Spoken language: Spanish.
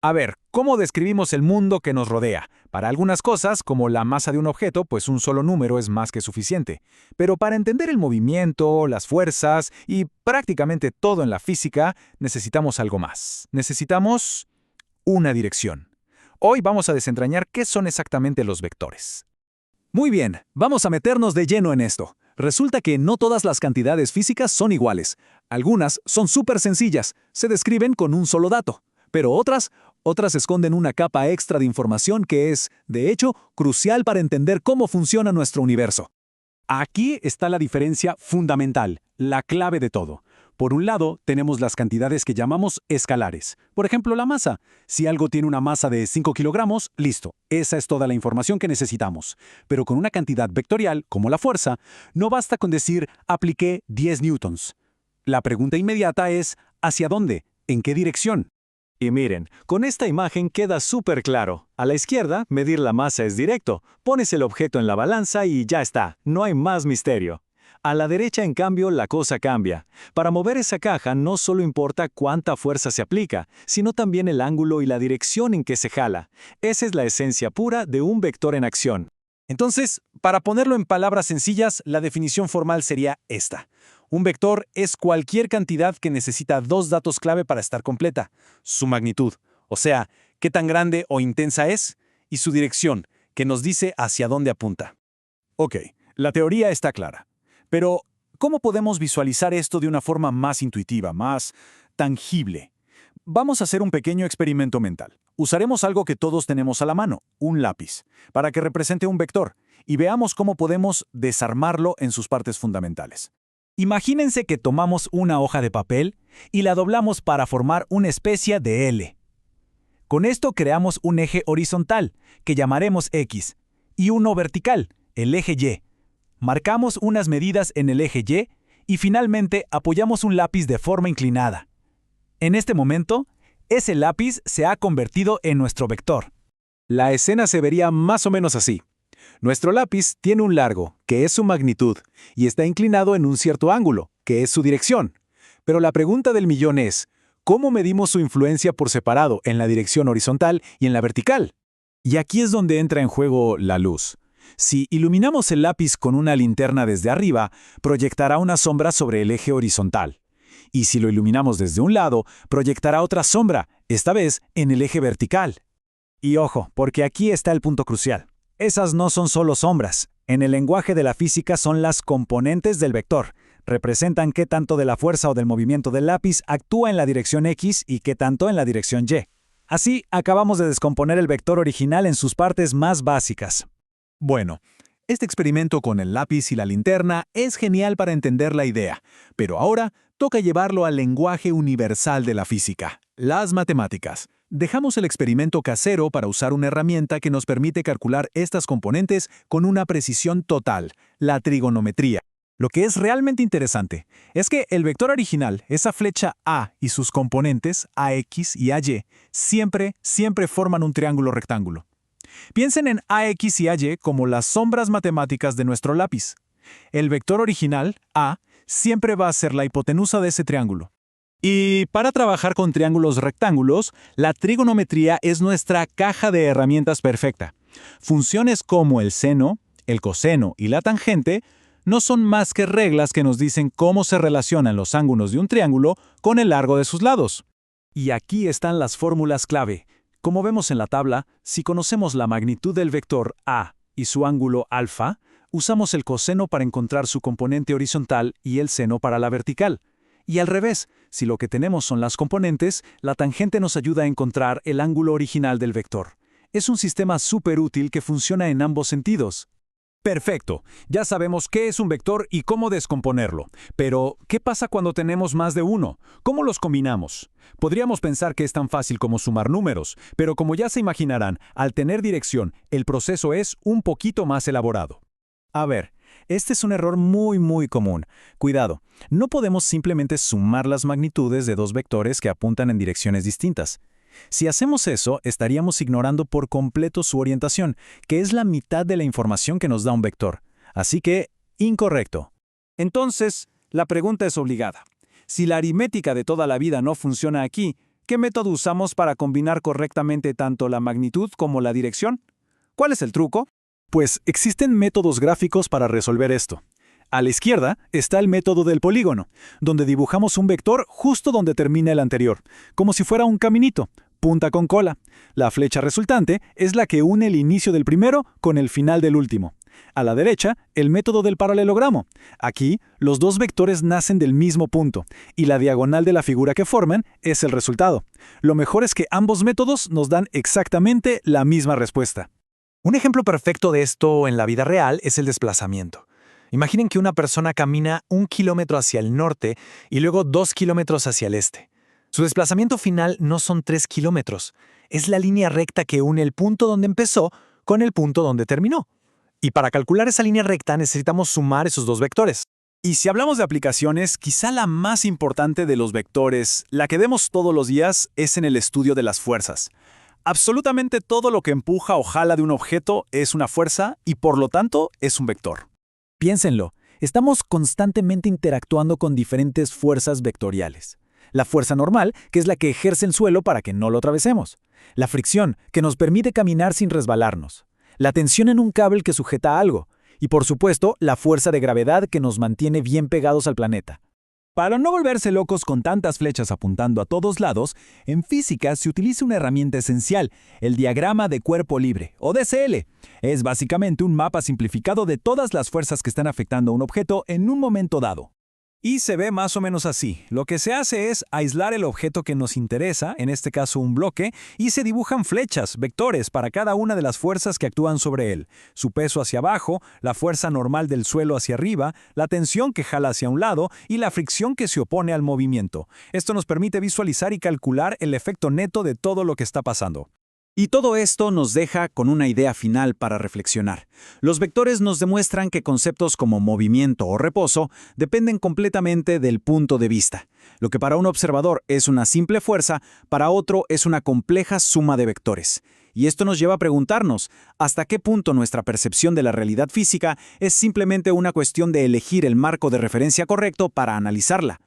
A ver, ¿cómo describimos el mundo que nos rodea? Para algunas cosas, como la masa de un objeto, pues un solo número es más que suficiente. Pero para entender el movimiento, las fuerzas y prácticamente todo en la física, necesitamos algo más. Necesitamos una dirección. Hoy vamos a desentrañar qué son exactamente los vectores. Muy bien, vamos a meternos de lleno en esto. Resulta que no todas las cantidades físicas son iguales. Algunas son súper sencillas, se describen con un solo dato. Pero otras esconden una capa extra de información que es, de hecho, crucial para entender cómo funciona nuestro universo. Aquí está la diferencia fundamental, la clave de todo. Por un lado, tenemos las cantidades que llamamos escalares. Por ejemplo, la masa. Si algo tiene una masa de 5 kilogramos, listo. Esa es toda la información que necesitamos. Pero con una cantidad vectorial, como la fuerza, no basta con decir apliqué 10 newtons. La pregunta inmediata es, ¿hacia dónde? ¿En qué dirección? Y miren, con esta imagen queda súper claro. A la izquierda, medir la masa es directo. Pones el objeto en la balanza y ya está, no hay más misterio. A la derecha, en cambio, la cosa cambia. Para mover esa caja no solo importa cuánta fuerza se aplica, sino también el ángulo y la dirección en que se jala. Esa es la esencia pura de un vector en acción. Entonces, para ponerlo en palabras sencillas, la definición formal sería esta. Un vector es cualquier cantidad que necesita dos datos clave para estar completa. Su magnitud, o sea, qué tan grande o intensa es, y su dirección, que nos dice hacia dónde apunta. Ok, la teoría está clara. Pero, ¿cómo podemos visualizar esto de una forma más intuitiva, más tangible? Vamos a hacer un pequeño experimento mental. Usaremos algo que todos tenemos a la mano, un lápiz, para que represente un vector, y veamos cómo podemos desarmarlo en sus partes fundamentales. Imagínense que tomamos una hoja de papel y la doblamos para formar una especie de L. Con esto creamos un eje horizontal, que llamaremos X, y uno vertical, el eje Y. Marcamos unas medidas en el eje Y y finalmente apoyamos un lápiz de forma inclinada. En este momento, ese lápiz se ha convertido en nuestro vector. La escena se vería más o menos así. Nuestro lápiz tiene un largo, que es su magnitud, y está inclinado en un cierto ángulo, que es su dirección. Pero la pregunta del millón es, ¿cómo medimos su influencia por separado en la dirección horizontal y en la vertical? Y aquí es donde entra en juego la luz. Si iluminamos el lápiz con una linterna desde arriba, proyectará una sombra sobre el eje horizontal. Y si lo iluminamos desde un lado, proyectará otra sombra, esta vez en el eje vertical. Y ojo, porque aquí está el punto crucial. Esas no son solo sombras. En el lenguaje de la física son las componentes del vector. Representan qué tanto de la fuerza o del movimiento del lápiz actúa en la dirección X y qué tanto en la dirección Y. Así, acabamos de descomponer el vector original en sus partes más básicas. Bueno, este experimento con el lápiz y la linterna es genial para entender la idea, pero ahora toca llevarlo al lenguaje universal de la física, las matemáticas. Dejamos el experimento casero para usar una herramienta que nos permite calcular estas componentes con una precisión total, la trigonometría. Lo que es realmente interesante es que el vector original, esa flecha A y sus componentes, AX y AY, siempre forman un triángulo rectángulo. Piensen en AX y AY como las sombras matemáticas de nuestro lápiz. El vector original, A, siempre va a ser la hipotenusa de ese triángulo. Y para trabajar con triángulos rectángulos, la trigonometría es nuestra caja de herramientas perfecta. Funciones como el seno, el coseno y la tangente no son más que reglas que nos dicen cómo se relacionan los ángulos de un triángulo con el largo de sus lados. Y aquí están las fórmulas clave. Como vemos en la tabla, si conocemos la magnitud del vector A y su ángulo alfa, usamos el coseno para encontrar su componente horizontal y el seno para la vertical. Y al revés, si lo que tenemos son las componentes, la tangente nos ayuda a encontrar el ángulo original del vector. Es un sistema súper útil que funciona en ambos sentidos. Perfecto, ya sabemos qué es un vector y cómo descomponerlo. Pero, ¿qué pasa cuando tenemos más de uno? ¿Cómo los combinamos? Podríamos pensar que es tan fácil como sumar números, pero como ya se imaginarán, al tener dirección, el proceso es un poquito más elaborado. A ver, este es un error muy común. Cuidado, no podemos simplemente sumar las magnitudes de dos vectores que apuntan en direcciones distintas. Si hacemos eso, estaríamos ignorando por completo su orientación, que es la mitad de la información que nos da un vector. Así que, incorrecto. Entonces, la pregunta es obligada. Si la aritmética de toda la vida no funciona aquí, ¿qué método usamos para combinar correctamente tanto la magnitud como la dirección? ¿Cuál es el truco? Pues existen métodos gráficos para resolver esto. A la izquierda está el método del polígono, donde dibujamos un vector justo donde termina el anterior, como si fuera un caminito, punta con cola. La flecha resultante es la que une el inicio del primero con el final del último. A la derecha, el método del paralelogramo. Aquí, los dos vectores nacen del mismo punto, y la diagonal de la figura que forman es el resultado. Lo mejor es que ambos métodos nos dan exactamente la misma respuesta. Un ejemplo perfecto de esto en la vida real es el desplazamiento. Imaginen que una persona camina 1 kilómetro hacia el norte y luego 2 kilómetros hacia el este. Su desplazamiento final no son 3 kilómetros, es la línea recta que une el punto donde empezó con el punto donde terminó. Y para calcular esa línea recta necesitamos sumar esos dos vectores. Y si hablamos de aplicaciones, quizá la más importante de los vectores, la que vemos todos los días, es en el estudio de las fuerzas. Absolutamente todo lo que empuja o jala de un objeto es una fuerza y por lo tanto es un vector. Piénsenlo, estamos constantemente interactuando con diferentes fuerzas vectoriales. La fuerza normal, que es la que ejerce el suelo para que no lo atravesemos. La fricción, que nos permite caminar sin resbalarnos. La tensión en un cable que sujeta algo. Y por supuesto, la fuerza de gravedad que nos mantiene bien pegados al planeta. Para no volverse locos con tantas flechas apuntando a todos lados, en física se utiliza una herramienta esencial, el diagrama de cuerpo libre, o DCL. Es básicamente un mapa simplificado de todas las fuerzas que están afectando a un objeto en un momento dado. Y se ve más o menos así. Lo que se hace es aislar el objeto que nos interesa, en este caso un bloque, y se dibujan flechas, vectores, para cada una de las fuerzas que actúan sobre él. Su peso hacia abajo, la fuerza normal del suelo hacia arriba, la tensión que jala hacia un lado y la fricción que se opone al movimiento. Esto nos permite visualizar y calcular el efecto neto de todo lo que está pasando. Y todo esto nos deja con una idea final para reflexionar. Los vectores nos demuestran que conceptos como movimiento o reposo dependen completamente del punto de vista. Lo que para un observador es una simple fuerza, para otro es una compleja suma de vectores. Y esto nos lleva a preguntarnos, ¿hasta qué punto nuestra percepción de la realidad física es simplemente una cuestión de elegir el marco de referencia correcto para analizarla?